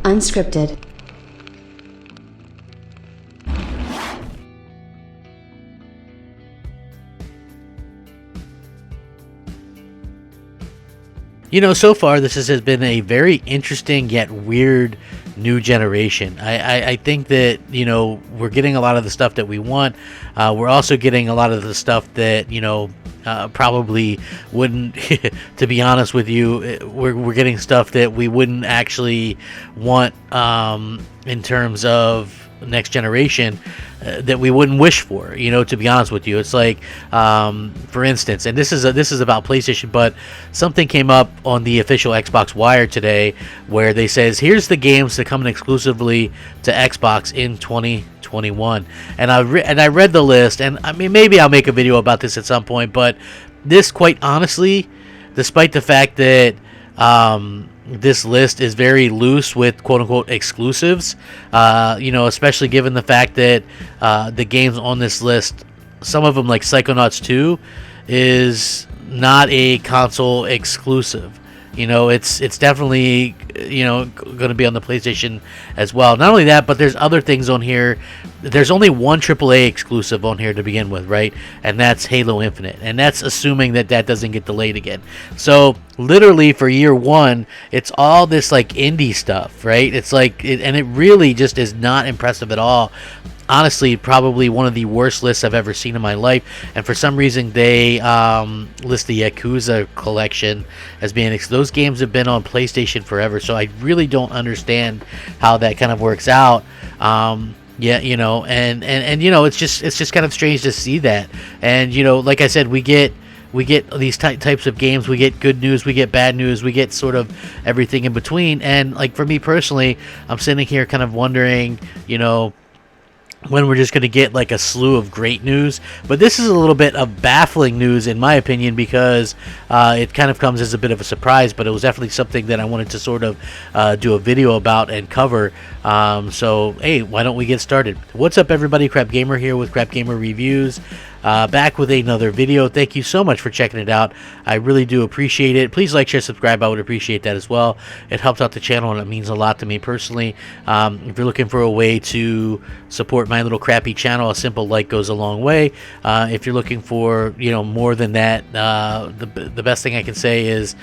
Unscripted. You know, so far this has been a very interesting yet weird new generation. I think that, you know, we're getting a lot of the stuff that we want. We're also getting a lot of the stuff that, you know, probably wouldn't, to be honest with you, we're getting stuff that we wouldn't actually want in terms of next generation, that we wouldn't wish for, you know, to be honest with you. It's like, for instance, and this is about PlayStation, but something came up on the official Xbox Wire today where they says, here's the games that come exclusively to Xbox in 2021. And I read the list, and I mean, maybe I'll make a video about this at some point, but this, quite honestly, despite the fact that this list is very loose with quote-unquote exclusives, you know, especially given the fact that the games on this list, some of them like Psychonauts 2 is not a console exclusive. You know, it's definitely, you know, going to be on the PlayStation as well. Not only that, but there's other things on here. There's only one AAA exclusive on here to begin with, right? And that's Halo Infinite. And that's assuming that that doesn't get delayed again. So literally for year one, it's all this like indie stuff, right? It's like, and it really just is not impressive at all. Honestly, probably one of the worst lists I've ever seen in my life. And for some reason, they list the Yakuza collection as being... Those games have been on PlayStation forever, so I really don't understand how that kind of works out. Yeah, you know, and you know, it's just kind of strange to see that. And, you know, like I said, we get these types of games. We get good news, we get bad news, we get sort of everything in between. And, like, for me personally, I'm sitting here kind of wondering, you know, when we're just going to get like a slew of great news. But this is a little bit of baffling news in my opinion, because it kind of comes as a bit of a surprise, but it was definitely something that I wanted to sort of do a video about and cover. So hey, why don't we get started? What's up everybody, Crapgamer here with Crapgamer Reviews. Back with another video. Thank you so much for checking it out. I really do appreciate it. Please like, share, subscribe. I would appreciate that as well. It helps out the channel and it means a lot to me personally. If you're looking for a way to support my little crappy channel, a simple like goes a long way. If you're looking for, you know, more than that, the best thing I can say is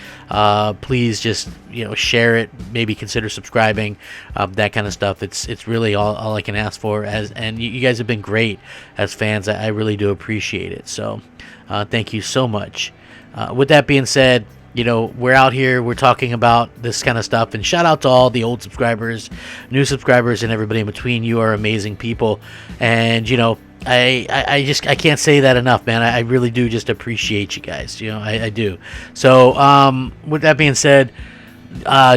please just, you know, share it, maybe consider subscribing, that kind of stuff. It's really all I can ask for, and you guys have been great as fans. I really do appreciate it. So thank you so much. With that being said, you know, we're out here, we're talking about this kind of stuff, and shout out to all the old subscribers, new subscribers, and everybody in between. You are amazing people, and you know, I can't say that enough, man. I really do just appreciate you guys. You know, I do. So with that being said,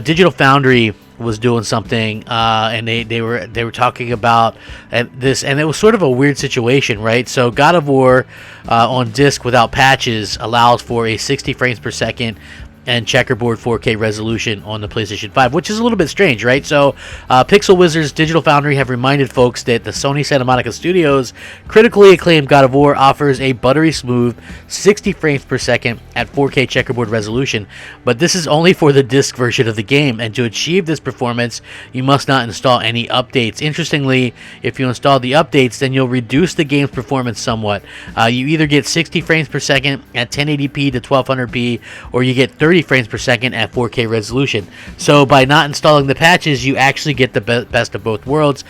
Digital Foundry was doing something, and they were talking about this, and it was sort of a weird situation, right? So God of War on disc without patches allows for a 60 frames per second and checkerboard 4K resolution on the PlayStation 5, which is a little bit strange, right? So Pixel Wizards Digital Foundry have reminded folks that the Sony Santa Monica Studios critically acclaimed God of War offers a buttery smooth 60 frames per second at 4K checkerboard resolution, but this is only for the disc version of the game, and to achieve this performance you must not install any updates. Interestingly, if you install the updates, then you'll reduce the game's performance somewhat. You either get 60 frames per second at 1080p to 1200p, or you get 30 frames per second at 4K resolution. So by not installing the patches, you actually get the best of both worlds.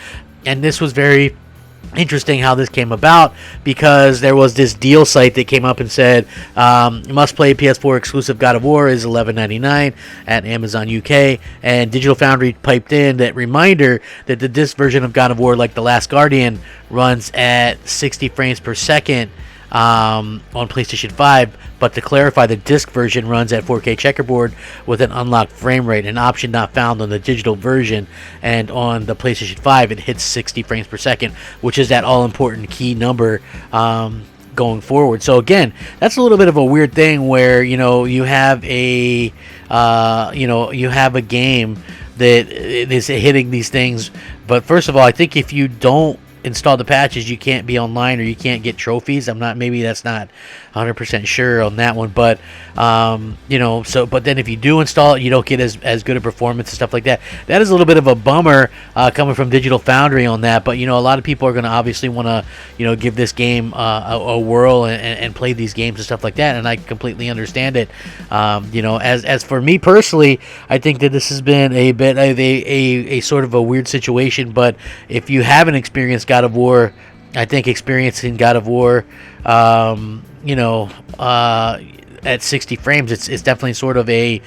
And this was very interesting how this came about, because there was this deal site that came up and said must play PS4 exclusive God of War is $11.99 at Amazon UK, and Digital Foundry piped in that reminder that the disc version of God of War, like The Last Guardian, runs at 60 frames per second on PlayStation 5, but to clarify, the disc version runs at 4K checkerboard with an unlocked frame rate, an option not found on the digital version, and on the PlayStation 5 it hits 60 frames per second, which is that all-important key number going forward. So again, that's a little bit of a weird thing where, you know, you have a you have a game that is hitting these things, but first of all, I think if you don't install the patches, you can't be online or you can't get trophies. Maybe that's not 100% sure on that one, but but then if you do install it, you don't get as good a performance and stuff like that. That is a little bit of a bummer coming from Digital Foundry on that, but a lot of people are going to obviously want to give this game a whirl and play these games and stuff like that, and I completely understand it. As for me personally, I think that this has been a bit of a sort of a weird situation, but if you haven't experienced God of War, I think experiencing God of War at 60 frames, it's definitely sort of a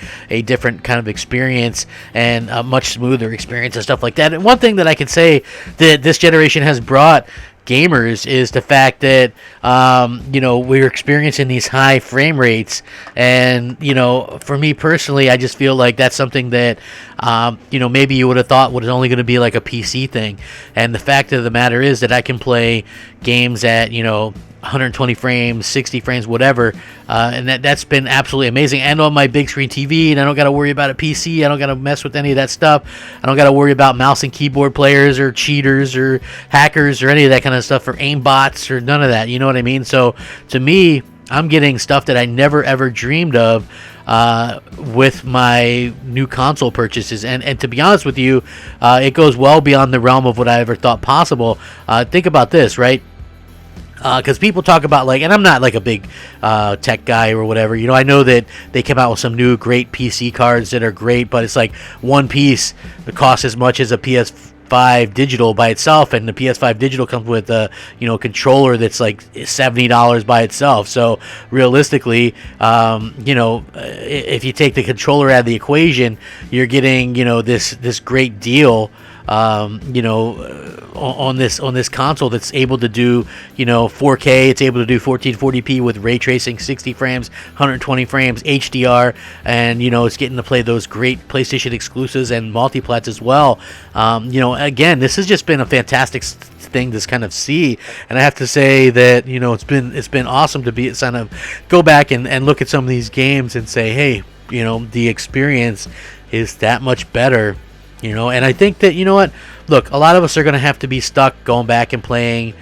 different kind of experience and a much smoother experience and stuff like that. And one thing that I can say that this generation has brought gamers is the fact that we're experiencing these high frame rates, and for me personally, I just feel like that's something that maybe you would have thought was only going to be like a PC thing, and the fact of the matter is that I can play games at 120 frames, 60 frames, whatever, and that's been absolutely amazing. And on my big screen TV, and I don't got to worry about a PC. I don't got to mess with any of that stuff. I don't got to worry about mouse and keyboard players or cheaters or hackers or any of that kind of stuff, or aim bots or none of that. You know what I mean? So to me, I'm getting stuff that I never ever dreamed of with my new console purchases, and to be honest with you, it goes well beyond the realm of what I ever thought possible. Think about this, right? Because people talk about, like, and I'm not like a big tech guy or whatever. I know that they came out with some new great PC cards that are great, but it's like one piece that costs as much as a PS5 digital by itself, and the PS5 digital comes with a controller that's like $70 by itself. So realistically, if you take the controller out of the equation, you're getting this great deal on this console that's able to do 4K. It's able to do 1440p with ray tracing, 60 frames, 120 frames, HDR, and it's getting to play those great PlayStation exclusives and multiplats as well. Again, this has just been a fantastic thing to kind of see, and I have to say that it's been awesome to be kind of go back and look at some of these games and say, hey, the experience is that much better. And I think that, look, a lot of us are going to have to be stuck going back and playing,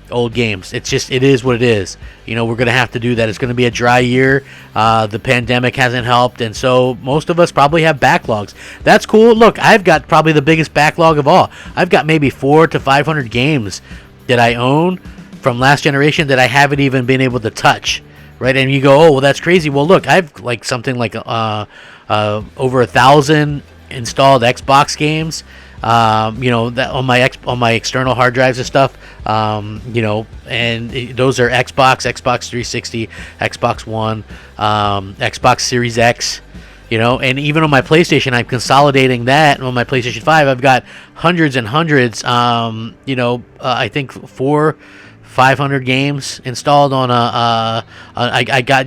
old games. It is what it is. We're going to have to do that. It's going to be a dry year. The pandemic hasn't helped, and so most of us probably have backlogs. That's cool. Look, I've got probably the biggest backlog of all. I've got maybe 400 to 500 games that I own from last generation that I haven't even been able to touch. Right? And you go, oh, well, that's crazy. Well, look, I've like something like over 1,000 installed Xbox games, that on my external hard drives and stuff, and those are Xbox 360, Xbox One, Xbox Series X, and even on my PlayStation, I'm consolidating that. And on my PlayStation 5, I've got hundreds and hundreds, I think 500 games installed on I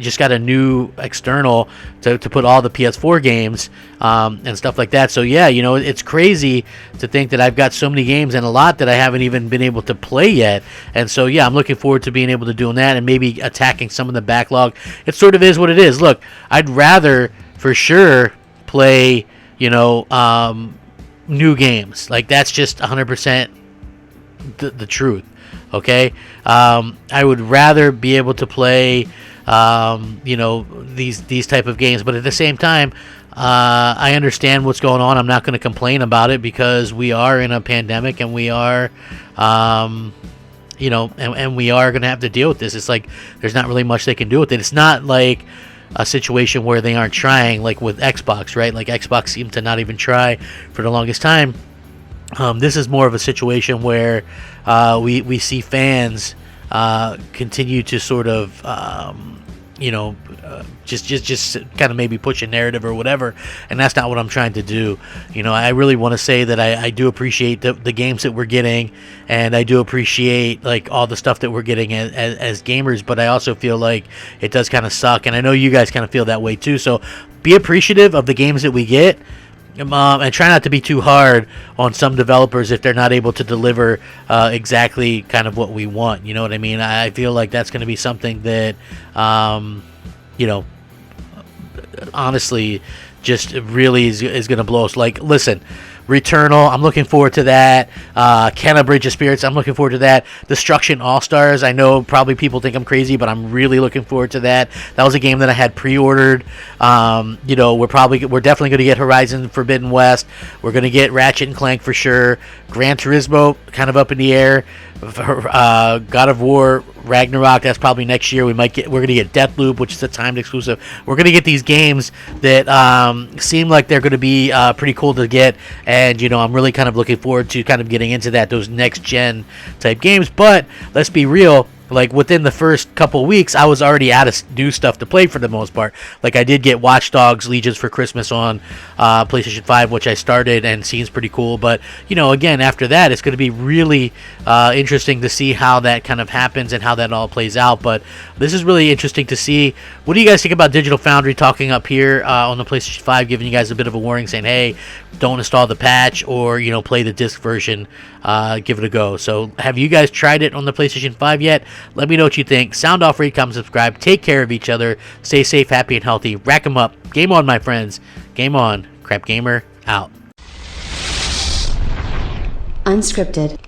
just got a new external to put all the PS4 games and stuff like that. So yeah, it's crazy to think that I've got so many games and a lot that I haven't even been able to play yet. And so yeah, I'm looking forward to being able to doing that and maybe attacking some of the backlog. It sort of is what it is. Look, I'd rather for sure play new games. Like, that's just 100% the truth. Okay, I would rather be able to play, these type of games, but at the same time, I understand what's going on. I'm not going to complain about it because we are in a pandemic, and we are, and we are going to have to deal with this. It's like there's not really much they can do with it. It's not like a situation where they aren't trying, like with Xbox, right? Like, Xbox seemed to not even try for the longest time. This is more of a situation where we see fans continue to sort of just kind of maybe push a narrative or whatever, and that's not what I'm trying to do. I really want to say that I do appreciate the games that we're getting, and I do appreciate like all the stuff that we're getting as gamers, but I also feel like it does kind of suck, and I know you guys kind of feel that way too. So be appreciative of the games that we get. And try not to be too hard on some developers if they're not able to deliver exactly kind of what we want. You know what I mean? I feel like that's going to be something that, honestly, just really is going to blow us. Like, listen, Returnal, I'm looking forward to that. Kenna Bridge of Spirits, I'm looking forward to that. Destruction All-Stars, I know probably people think I'm crazy, but I'm really looking forward to that. That was a game that I had pre-ordered. You know, we're definitely going to get Horizon Forbidden West. We're going to get Ratchet and Clank for sure. Gran Turismo, kind of up in the air. God of War Ragnarok, that's probably next year. We're going to get Deathloop, which is a timed exclusive. We're going to get these games that seem like they're going to be pretty cool to get, and you know, I'm really kind of looking forward to kind of getting into those next gen type games. But let's be real, like within the first couple weeks, I was already out of new stuff to play for the most part. Like I did get Watch Dogs Legions for Christmas on PlayStation 5, which I started and seems pretty cool. But you know, again, after that, it's going to be really interesting to see how that kind of happens and how that all plays out. But this is really interesting to see. What do you guys think about Digital Foundry talking up here on the PlayStation 5, giving you guys a bit of a warning, saying, hey, don't install the patch, or you know, play the disc version, give it a go. So have you guys tried it on the PlayStation 5 yet? Let me know what you think. Sound off, rate, comment, subscribe. Take care of each other. Stay safe, happy, and healthy. Rack 'em up. Game on, my friends. Game on. Crapgamer out. Unscripted.